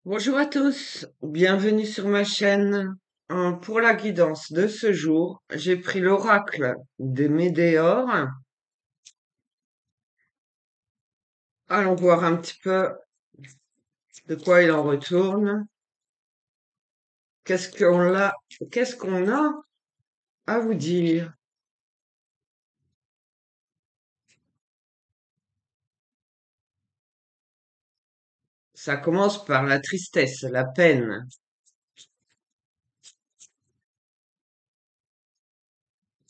Bonjour à tous, bienvenue sur ma chaîne. Pour la guidance de ce jour, j'ai pris l'oracle des Médéors. Allons voir un petit peu de quoi il en retourne. Qu'est-ce qu'est-ce qu'on a à vous dire? Ça commence par la tristesse, la peine.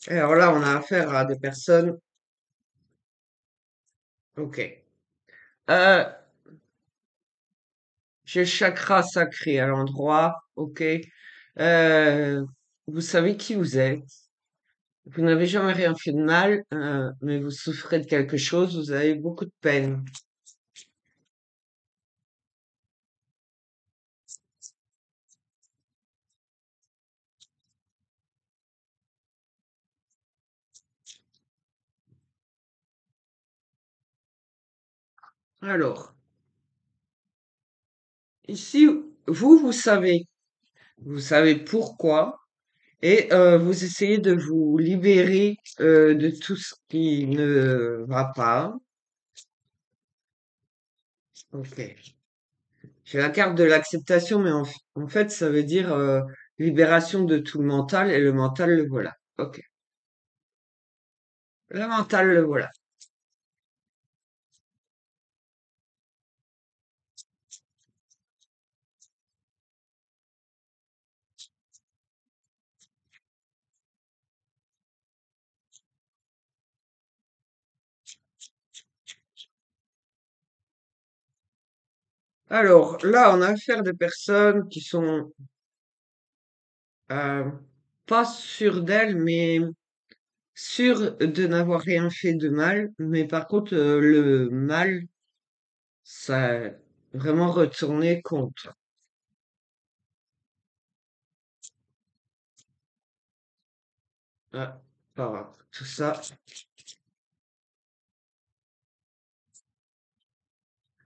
Alors là, on a affaire à des personnes. Ok. Euh, j'ai le chakra sacré à l'endroit. Ok. Euh, vous savez qui vous êtes. Vous n'avez jamais rien fait de mal, mais vous souffrez de quelque chose, vous avez beaucoup de peine. Alors, ici, vous savez pourquoi, et vous essayez de vous libérer de tout ce qui ne va pas. Ok. J'ai la carte de l'acceptation, mais en fait, ça veut dire libération de tout le mental, et le mental, le voilà. Ok. Le mental, le voilà. Alors, là, on a affaire à des personnes qui sont euh, pas sûres d'elles, mais sûres de n'avoir rien fait de mal. Mais par contre, le mal, ça a vraiment retourné contre. Ah, tout ça.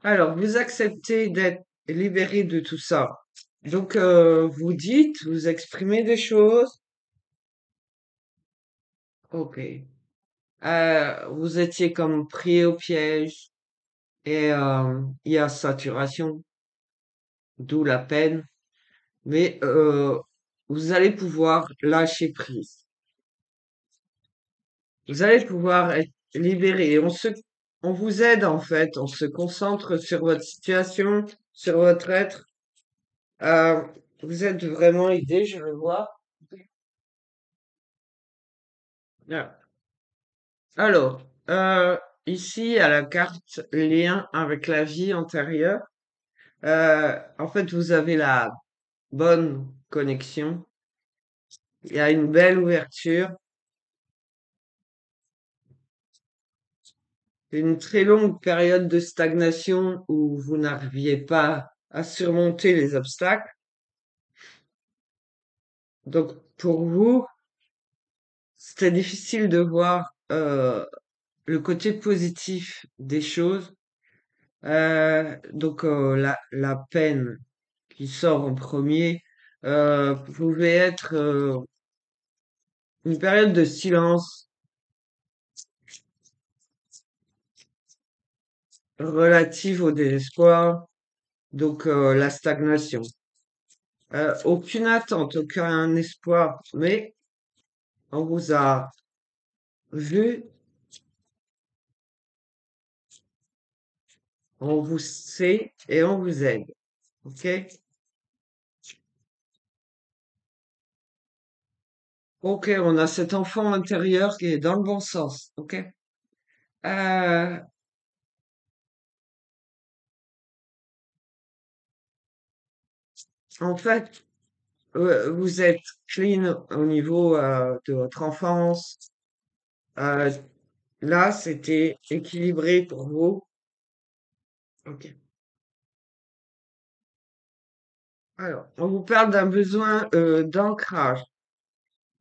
Alors, vous acceptez d'être libéré de tout ça. Donc, vous dites, vous exprimez des choses. Ok. Vous étiez comme pris au piège et il y a saturation, d'où la peine. Mais vous allez pouvoir lâcher prise. Vous allez pouvoir être libéré. On vous aide en fait. On se concentre sur votre situation, sur votre être. Euh, vous êtes vraiment aidé, je le vois. Bien. Alors, ici à la carte lien avec la vie antérieure. En fait, vous avez la bonne connexion. Il y a une belle ouverture, une très longue période de stagnation où vous n'arriviez pas à surmonter les obstacles. Donc, pour vous, c'était difficile de voir le côté positif des choses. Donc, la peine qui sort en premier pouvait être une période de silence relative au désespoir, donc la stagnation. Aucune attente, aucun espoir, mais on vous a vu, on vous sait et on vous aide. Ok? Ok, on a cet enfant intérieur qui est dans le bon sens. Ok? Euh, en fait, vous êtes clean au niveau de votre enfance. Euh, là, c'était équilibré pour vous. Ok. Alors, on vous parle d'un besoin d'ancrage,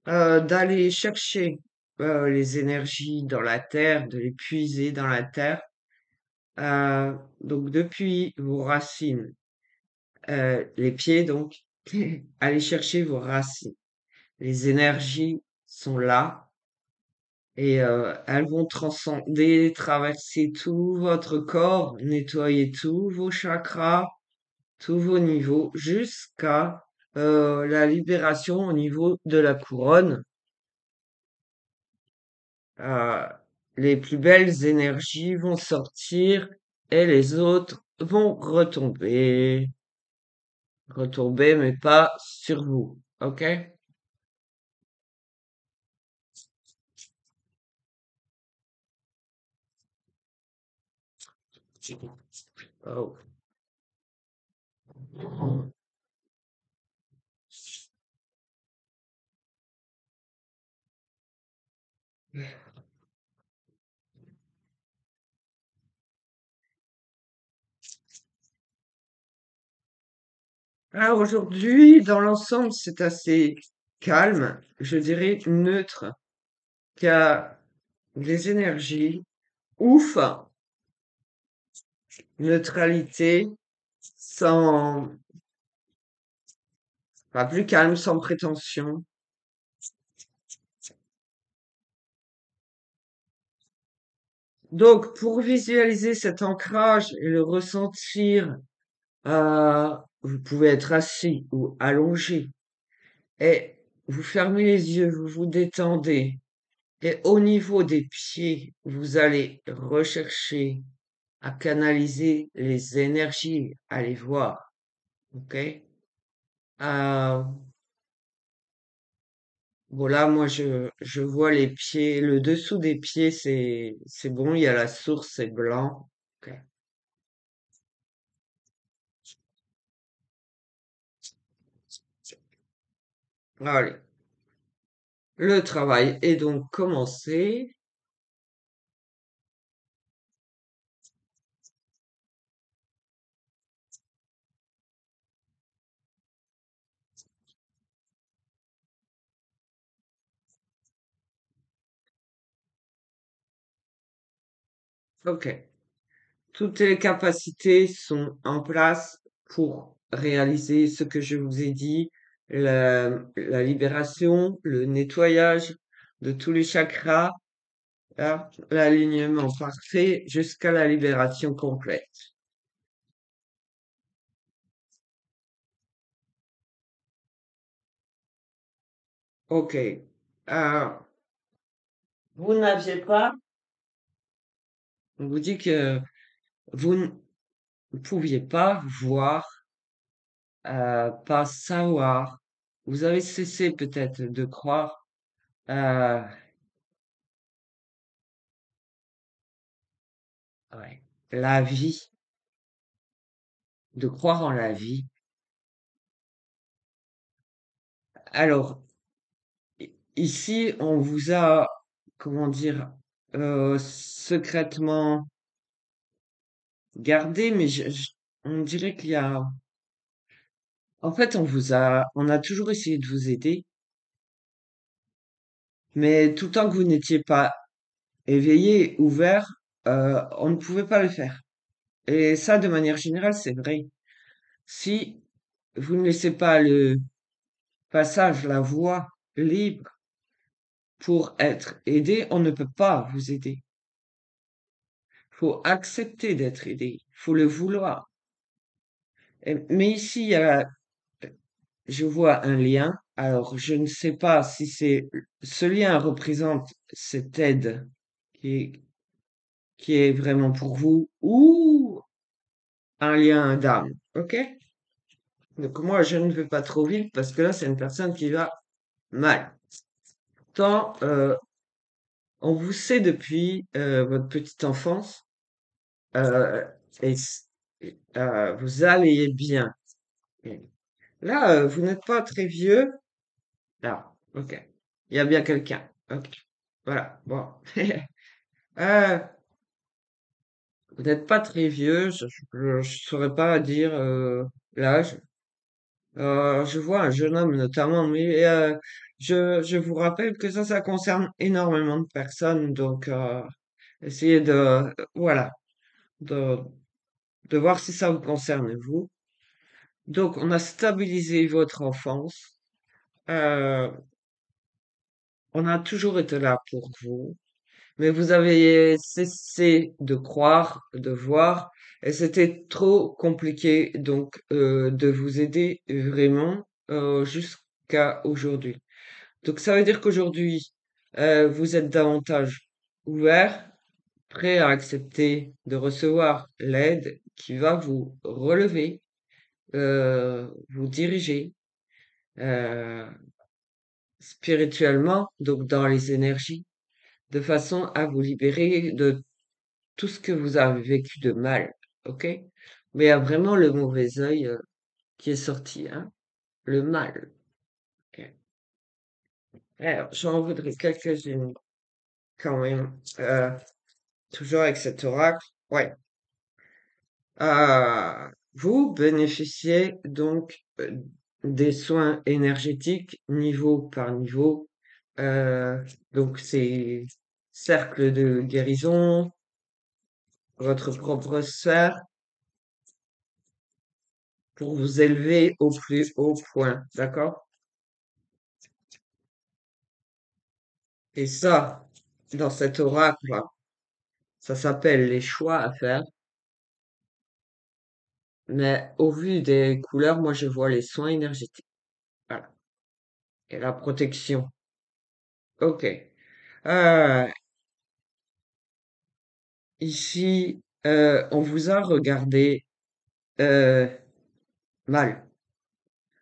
d'aller chercher les énergies dans la terre, de les puiser dans la terre. Donc depuis vos racines, les pieds donc, allez chercher vos racines. Les énergies sont là et elles vont transcender, traverser tout votre corps, nettoyer tous vos chakras, tous vos niveaux, jusqu'à la libération au niveau de la couronne. Euh, les plus belles énergies vont sortir et les autres vont retomber. Retomber, mais pas sur vous. OK? Oh. Alors aujourd'hui, dans l'ensemble, c'est assez calme, je dirais neutre, car des énergies, ouf, neutralité, sans, pas plus calme, sans prétention. Donc, pour visualiser cet ancrage et le ressentir, vous pouvez être assis ou allongé et vous fermez les yeux, vous vous détendez. Et au niveau des pieds, vous allez rechercher à canaliser les énergies, à les voir, ok? Euh, voilà, moi je vois les pieds, le dessous des pieds, c'est bon, il y a la source, c'est blanc. Ok. Allez, le travail est donc commencé. Ok. Toutes les capacités sont en place pour réaliser ce que je vous ai dit, la libération, le nettoyage de tous les chakras, là, l'alignement parfait jusqu'à la libération complète. Ok. Vous n'aviez pas, on vous dit que vous ne pouviez pas voir, pas savoir. Vous avez cessé peut-être de croire. euh, ouais, la vie, de croire en la vie. Alors, ici, on vous a, comment dire, secrètement gardé, mais on dirait qu'il y a, en fait, on a toujours essayé de vous aider, mais tout le temps que vous n'étiez pas éveillé, ouvert, on ne pouvait pas le faire. Et ça, de manière générale, c'est vrai. Si vous ne laissez pas le passage, la voie libre pour être aidé, on ne peut pas vous aider. Faut accepter d'être aidé. Faut le vouloir. Mais ici, je vois un lien. Alors, je ne sais pas si ce lien représente cette aide qui est, qui est vraiment pour vous ou un lien d'âme. OK? Donc, moi, je ne vais pas trop vite parce que là, c'est une personne qui va mal. Tant, on vous sait depuis votre petite enfance euh, et vous allez bien. Là, vous n'êtes pas très vieux. Ah, ok. Il y a bien quelqu'un. Ok. Voilà. Bon. Euh, vous n'êtes pas très vieux. Je saurais pas dire l'âge. Je vois un jeune homme notamment, mais je vous rappelle que ça concerne énormément de personnes. Donc, essayez voilà, de, de voir si ça vous concerne vous. Donc, on a stabilisé votre enfance. Euh, on a toujours été là pour vous. Mais vous avez cessé de croire, de voir, et c'était trop compliqué donc de vous aider vraiment jusqu'à aujourd'hui. Donc ça veut dire qu'aujourd'hui, vous êtes davantage ouvert, prêt à accepter de recevoir l'aide qui va vous relever, vous diriger euh, spirituellement, donc dans les énergies, de façon à vous libérer de tout ce que vous avez vécu de mal, ok? Mais il y a vraiment le mauvais œil qui est sorti, hein? Le mal. Ok. Alors, j'en voudrais quelques-unes quand même. Toujours avec cet oracle. Ouais. Vous bénéficiez donc des soins énergétiques niveau par niveau. Donc, c'est cercle de guérison, votre propre sphère, pour vous élever au plus haut point, d'accord? Et ça, dans cet oracle, ça s'appelle les choix à faire, mais au vu des couleurs, moi je vois les soins énergétiques, voilà, et la protection. Ok. Euh, ici, on vous a regardé euh, mal,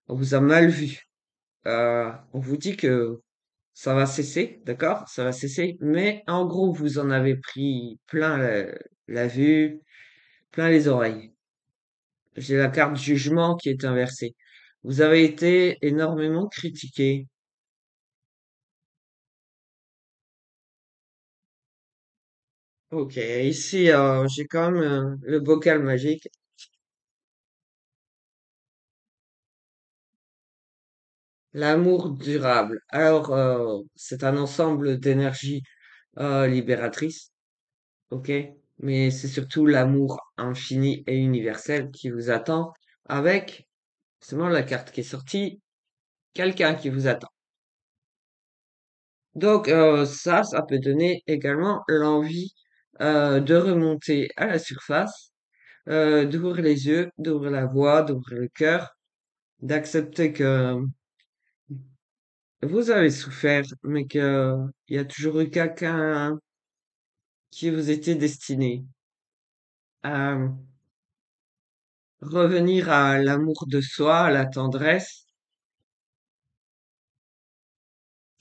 on vous a mal vu. On vous dit que ça va cesser, d'accord? Ça va cesser, mais en gros, vous en avez pris plein la vue, plein les oreilles. J'ai la carte jugement qui est inversée. Vous avez été énormément critiqué. Ok, ici j'ai quand même le bocal magique. L'amour durable. Alors, c'est un ensemble d'énergies libératrices, ok? Mais c'est surtout l'amour infini et universel qui vous attend avec, seulement la carte qui est sortie, quelqu'un qui vous attend. Donc ça peut donner également l'envie de remonter à la surface, d'ouvrir les yeux, d'ouvrir la voix, d'ouvrir le cœur, d'accepter que vous avez souffert, mais que il y a toujours eu quelqu'un qui vous était destiné à revenir à l'amour de soi, à la tendresse.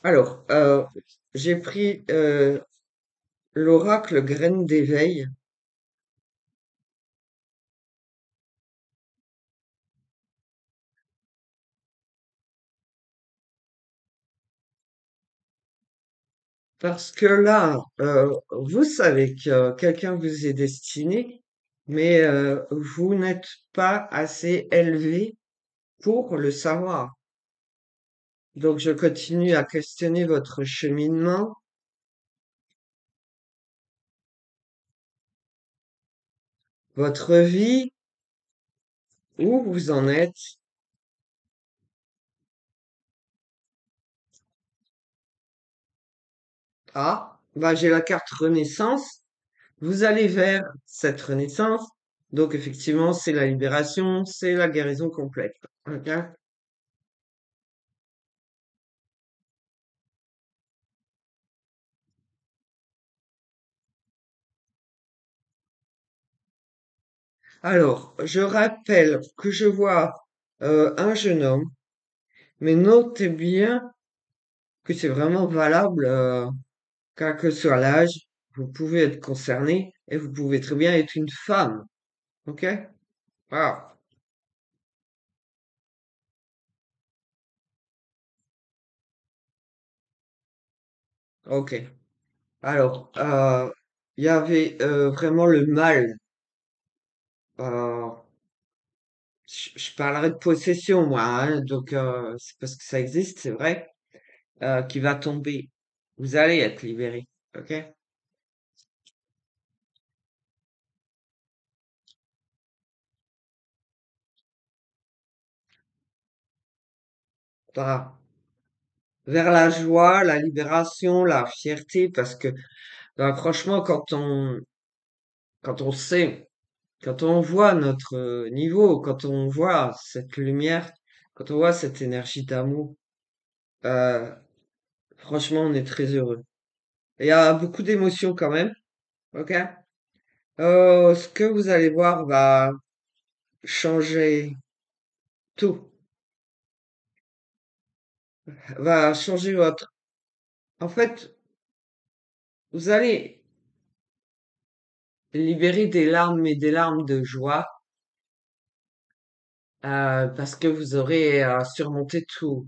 Alors, j'ai pris l'oracle graine d'éveil. Parce que là, vous savez que quelqu'un vous est destiné, mais vous n'êtes pas assez élevé pour le savoir. Donc, je continue à questionner votre cheminement, votre vie, où vous en êtes. Ah, bah, j'ai la carte Renaissance. Vous allez vers cette renaissance. Donc, effectivement, c'est la libération, c'est la guérison complète. Ok. Alors, je rappelle que je vois un jeune homme, mais notez bien que c'est vraiment valable, quel que soit l'âge, vous pouvez être concerné et vous pouvez très bien être une femme. Ok? Ah, ok. Alors, il y avait vraiment le mal. Euh, je parlerai de possession, moi, hein, donc c'est parce que ça existe, c'est vrai, qui va tomber. Vous allez être libéré. Ok? bah, vers la joie, la libération, la fierté, parce que bah, franchement, quand on sait, quand on voit notre niveau, quand on voit cette lumière, quand on voit cette énergie d'amour, euh, franchement, on est très heureux. Il y a beaucoup d'émotions quand même, ok? Ce que vous allez voir va changer tout, va changer votre... En fait, vous allez libérer des larmes et des larmes de joie parce que vous aurez surmonté tout.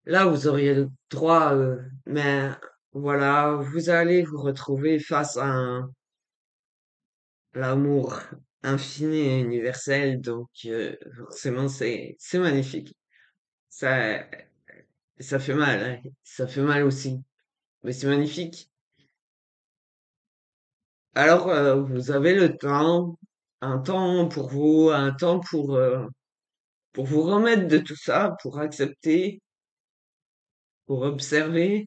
Là, vous auriez le droit, mais voilà, vous allez vous retrouver face à l'amour infini et universel, donc forcément, c'est magnifique. Ça, ça fait mal, hein. Ça fait mal aussi, mais c'est magnifique. Alors, vous avez le temps, un temps pour vous, un temps pour vous remettre de tout ça, pour accepter, pour observer,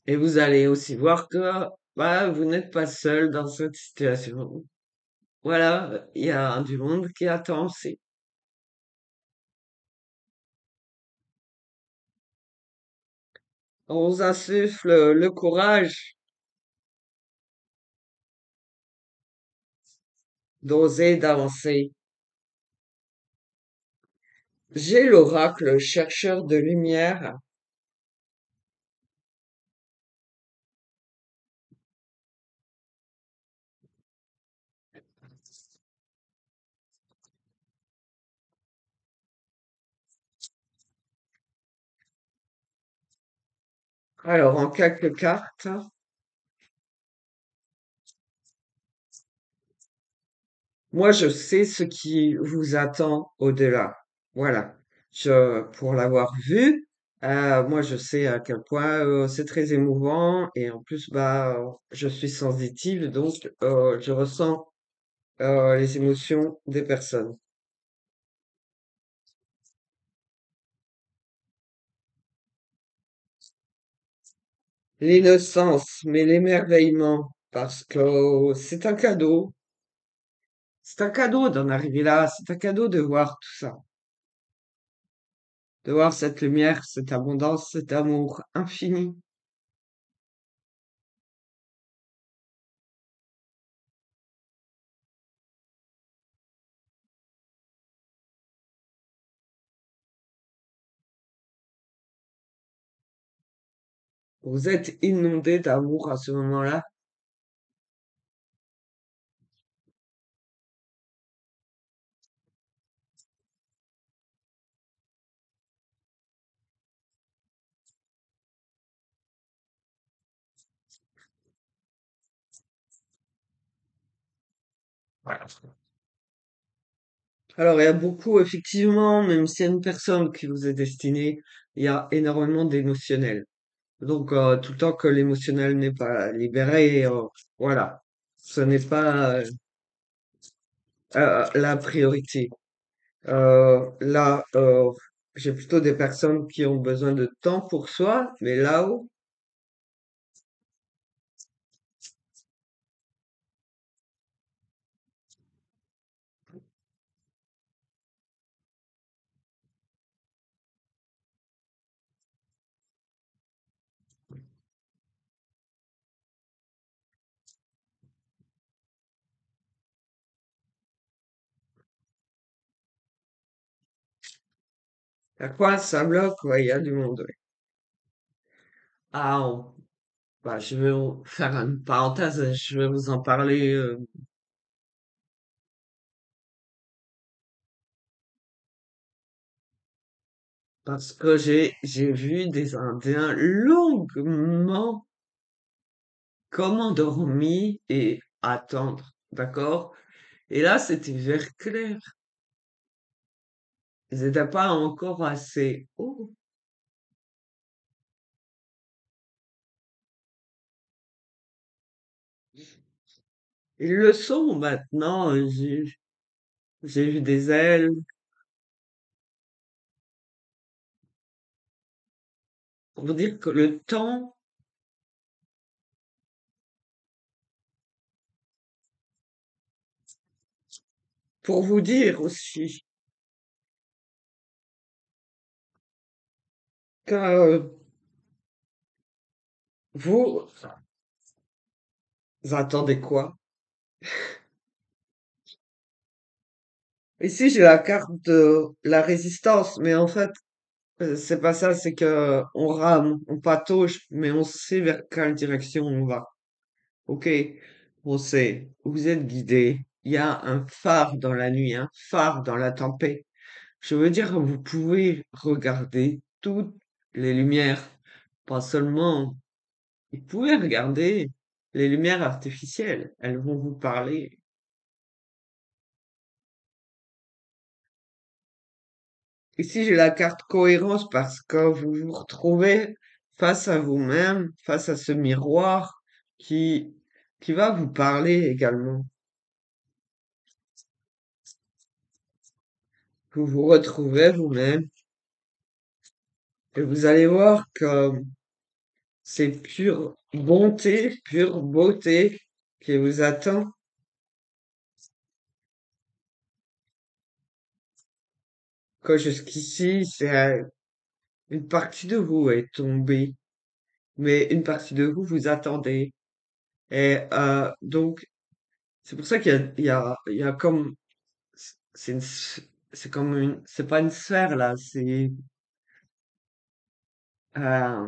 et vous allez aussi voir que bah, vous n'êtes pas seul dans cette situation. Voilà, il y a du monde qui attend aussi. On vous insuffle le courage d'oser, d'avancer. J'ai l'oracle chercheur de lumière. Alors, en quelques cartes, moi, je sais ce qui vous attend au-delà. Voilà. Pour l'avoir vu, moi, je sais à quel point c'est très émouvant et en plus, bah, je suis sensitive, donc je ressens les émotions des personnes. L'innocence, mais l'émerveillement, parce que c'est un cadeau. C'est un cadeau d'en arriver là, c'est un cadeau de voir tout ça, de voir cette lumière, cette abondance, cet amour infini. Vous êtes inondé d'amour à ce moment-là. Voilà. Alors, il y a beaucoup, effectivement, même s'il y a une personne qui vous est destinée, il y a énormément d'émotionnel. Donc, tout le temps que l'émotionnel n'est pas libéré, voilà, ce n'est pas la priorité. Là, j'ai plutôt des personnes qui ont besoin de temps pour soi, mais là-haut, à quoi ça bloque? Ouais, il y a du monde. Ouais. Ah, bah, je vais vous faire une parenthèse, je vais vous en parler parce que j'ai vu des Indiens longuement comme endormis et attendre, d'accord? Et là, c'était vert clair. Ils n'étaient pas encore assez hauts. Ils le sont maintenant. j'ai vu des ailes, pour vous dire que le temps, pour vous dire aussi que vous attendez quoi? Ici, j'ai la carte de la résistance, mais en fait, c'est pas ça, c'est que on rame, on patauge, mais on sait vers quelle direction on va. Ok, on sait, vous êtes guidé. Il y a un phare dans la nuit, un phare dans la tempête. Je veux dire, vous pouvez regarder toutes les lumières, pas seulement. Vous pouvez regarder les lumières artificielles. Elles vont vous parler. Ici, j'ai la carte cohérence parce que vous vous retrouvez face à vous-même, face à ce miroir qui, qui va vous parler également. Vous vous retrouverez vous-même et vous allez voir que c'est pure bonté, pure beauté qui vous attend. Que jusqu'ici, une partie de vous est tombée, mais une partie de vous vous attendez. Et donc, c'est pour ça il y a comme c'est c'est comme c'est pas une sphère là, euh,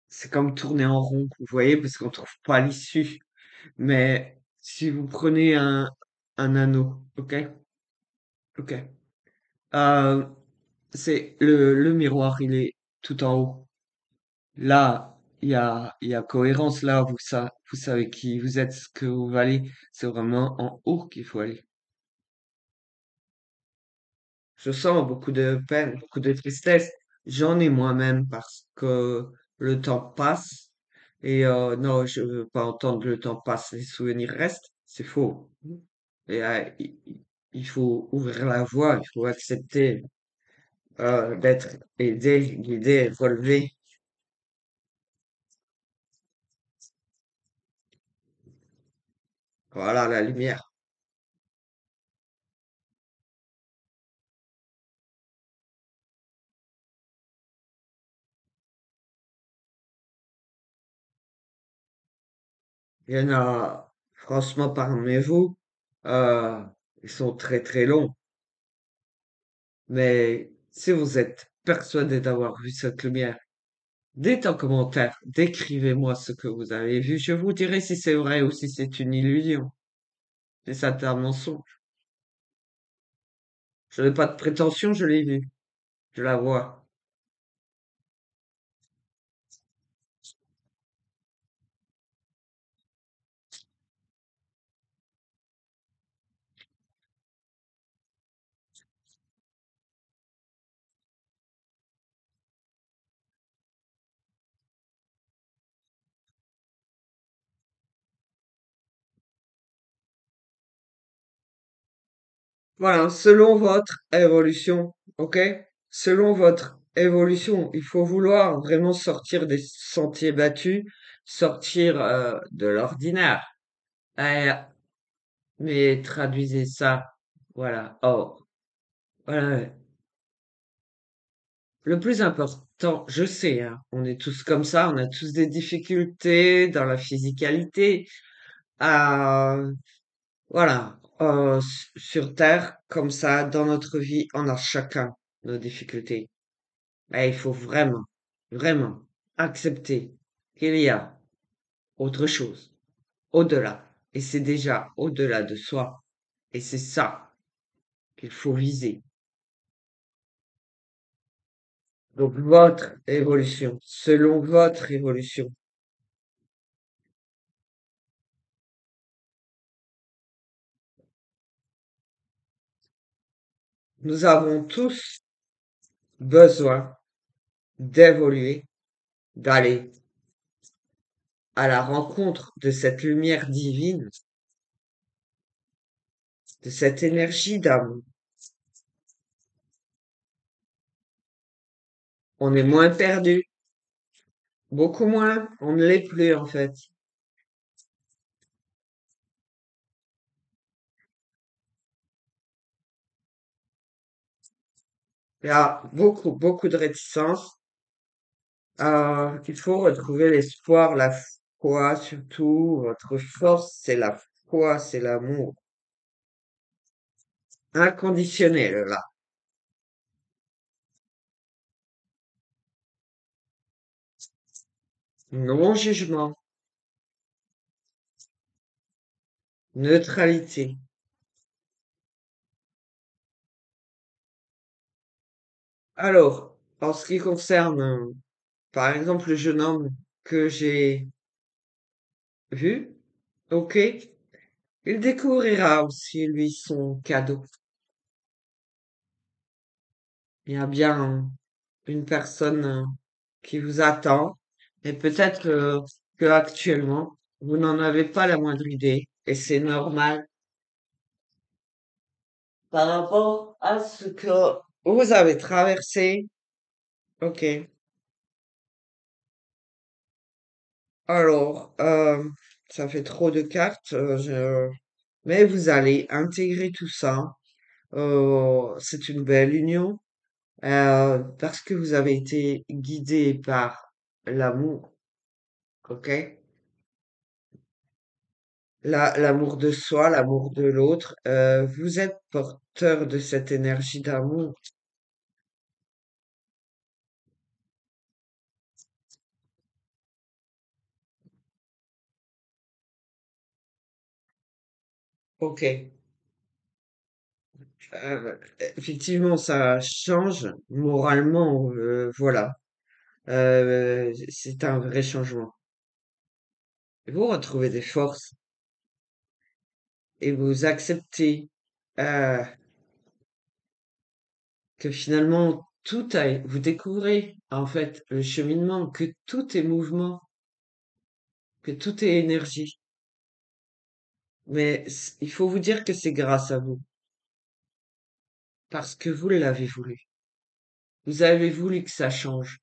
c'est comme tourner en rond, vous voyez, parce qu'on trouve pas l'issue. Mais si vous prenez un anneau, ok, ok, euh, c'est le miroir, il est tout en haut. Là, il y a cohérence. Là, vous savez qui vous êtes, ce que vous valez. C'est vraiment en haut qu'il faut aller. Je sens beaucoup de peine, beaucoup de tristesse. J'en ai moi-même parce que le temps passe. Et non, je veux pas entendre le temps passe, les souvenirs restent. C'est faux. Et il faut ouvrir la voie, il faut accepter d'être aidé, guidé, relevé. Voilà la lumière. Il y en a, franchement, parmi vous, euh, ils sont très très longs. Mais si vous êtes persuadé d'avoir vu cette lumière, dites en commentaire, décrivez-moi ce que vous avez vu. Je vous dirai si c'est vrai ou si c'est une illusion. Si c'est un mensonge. Je n'ai pas de prétention, je l'ai vue. Je la vois. Voilà, selon votre évolution, ok? Selon votre évolution, il faut vouloir vraiment sortir des sentiers battus, sortir de l'ordinaire. Euh, mais traduisez ça, voilà. Oh, voilà. Le plus important, je sais, hein, on est tous comme ça, on a tous des difficultés dans la physicalité. Euh, voilà, sur Terre, comme ça, dans notre vie, on a chacun nos difficultés. Et il faut vraiment, vraiment accepter qu'il y a autre chose, au-delà. Et c'est déjà au-delà de soi. Et c'est ça qu'il faut viser. Donc, votre évolution, selon votre évolution, nous avons tous besoin d'évoluer, d'aller à la rencontre de cette lumière divine de cette énergie d'amour. On est moins perdu, beaucoup moins, on ne l'est plus en fait. Il y a beaucoup, beaucoup de réticence. Il faut retrouver l'espoir, la foi surtout. Votre force, c'est la foi, c'est l'amour inconditionnel là. Non-jugement, neutralité. Alors, en ce qui concerne, par exemple, le jeune homme que j'ai vu, ok, il découvrira aussi, lui, son cadeau. Il y a bien une personne qui vous attend et peut-être que actuellement, vous n'en avez pas la moindre idée et c'est normal par rapport à ce que vous avez traversé. Ok. Alors, ça fait trop de cartes, mais vous allez intégrer tout ça. C'est une belle union, parce que vous avez été guidé par l'amour, ok? L'amour de soi, l'amour de l'autre. Vous êtes porteur de cette énergie d'amour, ok? Euh, Effectivement, ça change moralement, voilà. C'est un vrai changement. Vous retrouvez des forces et vous acceptez euh, que finalement vous découvrez en fait le cheminement, que tout est mouvement, que tout est énergie. Mais il faut vous dire que c'est grâce à vous, parce que vous l'avez voulu. Vous avez voulu que ça change.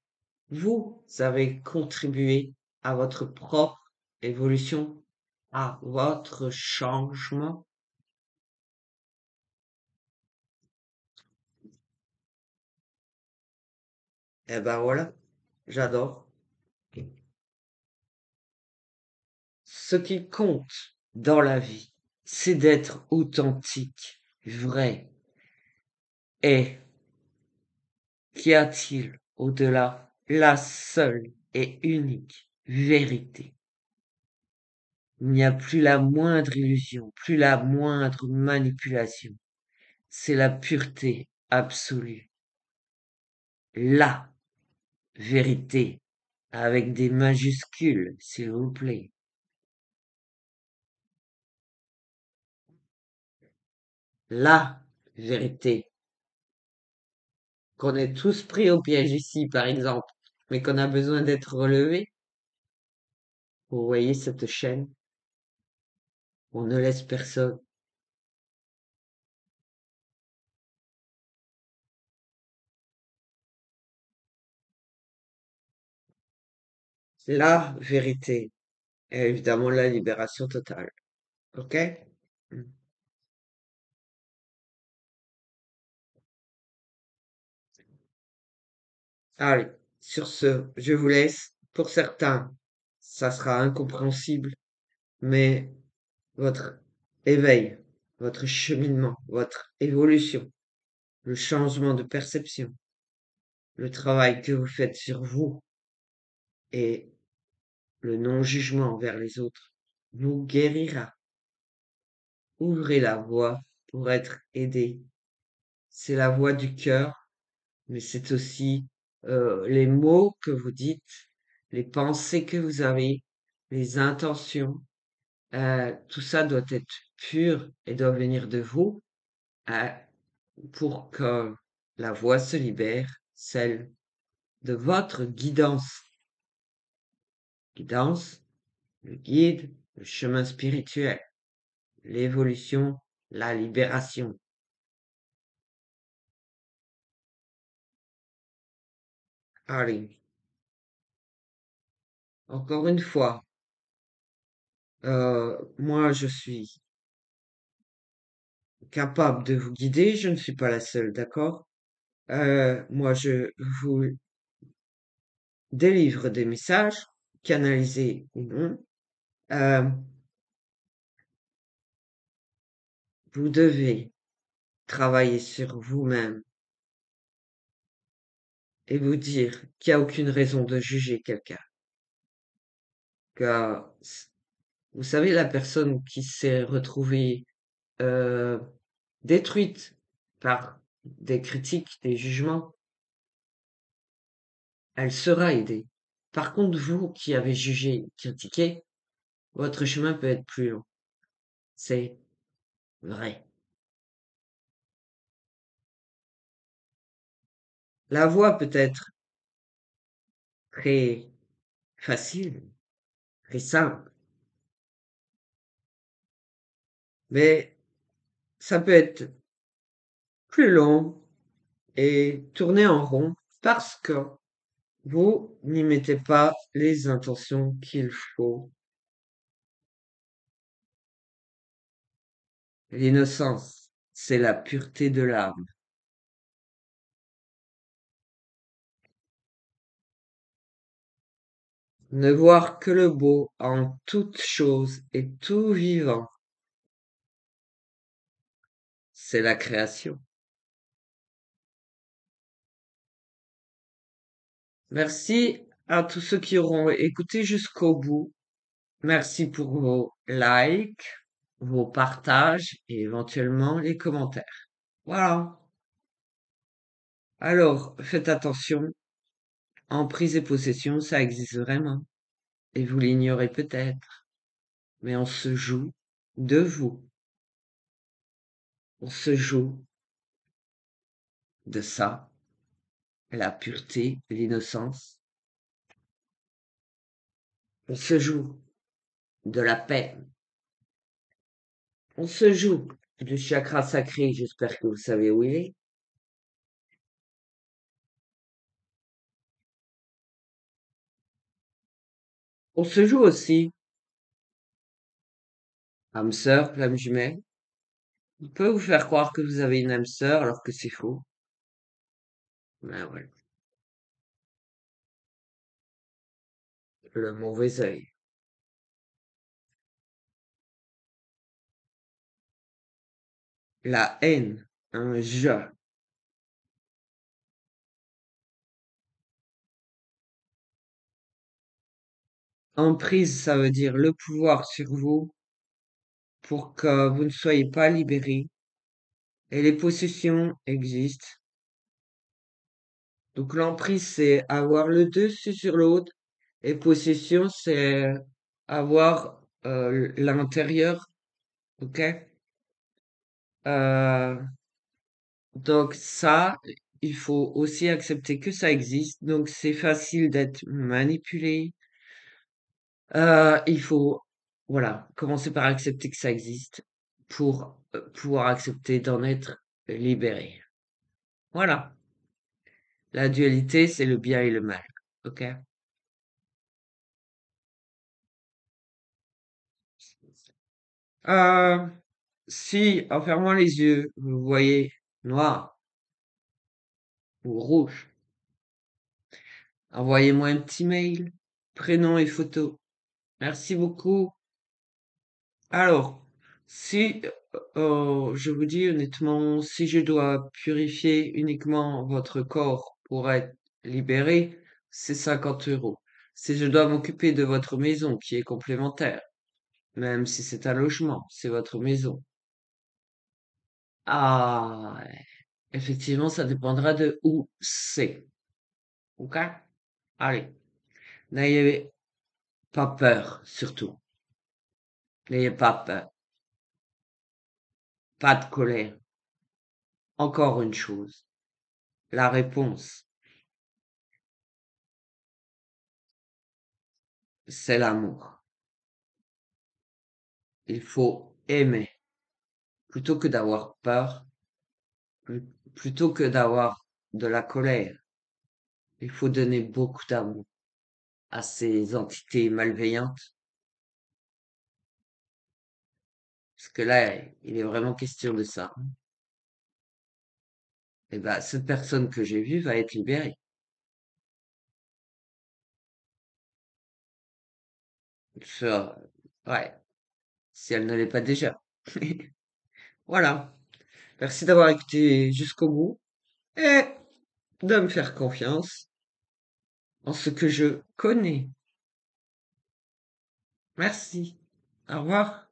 Vous avez contribué à votre propre évolution, à votre changement. Eh ben voilà, j'adore. Ce qui compte dans la vie, c'est d'être authentique, vrai. Et qu'y a-t-il au-delà? La seule et unique vérité. Il n'y a plus la moindre illusion, plus la moindre manipulation. C'est la pureté absolue. La vérité, avec des majuscules, s'il vous plaît. La vérité, qu'on est tous pris au piège ici, par exemple, mais qu'on a besoin d'être relevé. Vous voyez cette chaîne? On ne laisse personne. La vérité est évidemment la libération totale. Ok? Mm. Allez, sur ce, je vous laisse. Pour certains, ça sera incompréhensible, mais votre éveil, votre cheminement, votre évolution, le changement de perception, le travail que vous faites sur vous et le non-jugement envers les autres vous guérira. Ouvrez la voie pour être aidé. C'est la voie du cœur, mais c'est aussi les mots que vous dites, les pensées que vous avez, les intentions. Tout ça doit être pur et doit venir de vous euh, pour que la voie se libère, celle de votre guidance. Guidance, le guide, le chemin spirituel, l'évolution. la libération. Allez, encore une fois, moi je suis capable de vous guider, je ne suis pas la seule, d'accord? Moi je vous délivre des messages, canalisés ou non. Euh, vous devez travailler sur vous-même et vous dire qu'il n'y a aucune raison de juger quelqu'un. Que, vous savez, la personne qui s'est retrouvée euh, détruite par des critiques, des jugements, elle sera aidée. Par contre, vous qui avez jugé, critiqué, votre chemin peut être plus long. C'est vrai. La voie peut être très facile, très simple, mais ça peut être plus long et tourner en rond parce que vous n'y mettez pas les intentions qu'il faut. L'innocence, c'est la pureté de l'âme. Ne voir que le beau en toute chose et tout vivant, c'est la création. Merci à tous ceux qui auront écouté jusqu'au bout. Merci pour vos likes, vos partages et éventuellement les commentaires. Voilà. Alors, faites attention. Emprise et possession, ça existe vraiment. Et vous l'ignorez peut-être. Mais on se joue de vous. On se joue de ça. La pureté, l'innocence. On se joue de la paix. On se joue du chakra sacré. J'espère que vous savez où il est. On se joue aussi âme sœur, flamme jumelle. On peut vous faire croire que vous avez une âme sœur alors que c'est faux. Ben voilà. Le mauvais œil. La haine. Un jeu. Emprise, ça veut dire le pouvoir sur vous pour que vous ne soyez pas libéré. Et les possessions existent. Donc l'emprise, c'est avoir le dessus sur l'autre. Et possession, c'est avoir l'intérieur. Ok? Euh, donc ça, il faut aussi accepter que ça existe. Donc c'est facile d'être manipulé. Il faut, voilà, commencer par accepter que ça existe pour pouvoir accepter d'en être libéré. Voilà. La dualité, c'est le bien et le mal. Ok? Euh, si, en fermant les yeux, vous voyez noir ou rouge, envoyez-moi un petit mail, prénom et photo. Merci beaucoup. Alors, si, je vous dis honnêtement, si je dois purifier uniquement votre corps pour être libéré, c'est 50 €. Si je dois m'occuper de votre maison, qui est complémentaire, même si c'est un logement, c'est votre maison. Ah, effectivement, ça dépendra de où c'est. Ok? Allez, n'ayez pas peur, surtout. N'ayez pas peur. Pas de colère. Encore une chose. La réponse, c'est l'amour. Il faut aimer. plutôt que d'avoir peur, plu- plutôt que d'avoir de la colère. Il faut donner beaucoup d'amour à ces entités malveillantes, parce que là, il est vraiment question de ça. Et ben, cette personne que j'ai vue va être libérée. Ça, ouais, si elle ne l'est pas déjà. Voilà. Merci d'avoir écouté jusqu'au bout et de me faire confiance en ce que je connais. Merci. Au revoir.